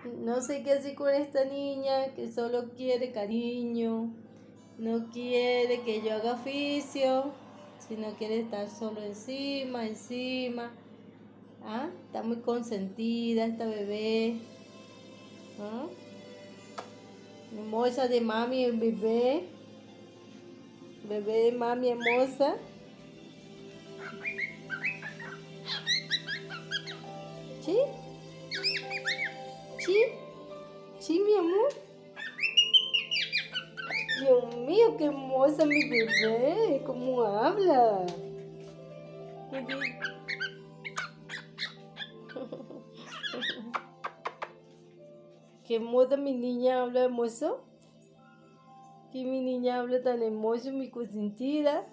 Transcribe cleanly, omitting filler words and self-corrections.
No sé qué hacer con esta niña que solo quiere cariño, no quiere que yo haga oficio, sino quiere estar solo encima. ¿Ah? Está muy consentida esta bebé. ¿Ah? Hermosa de mami, el bebé. Bebé de mami hermosa. ¿Sí? ¿Sí? ¿Sí, mi amor? Dios mío, qué hermosa mi bebé. ¿Cómo habla? Qué hermosa mi niña habla hermoso. Que mi niña habla tan hermoso, mi consentida.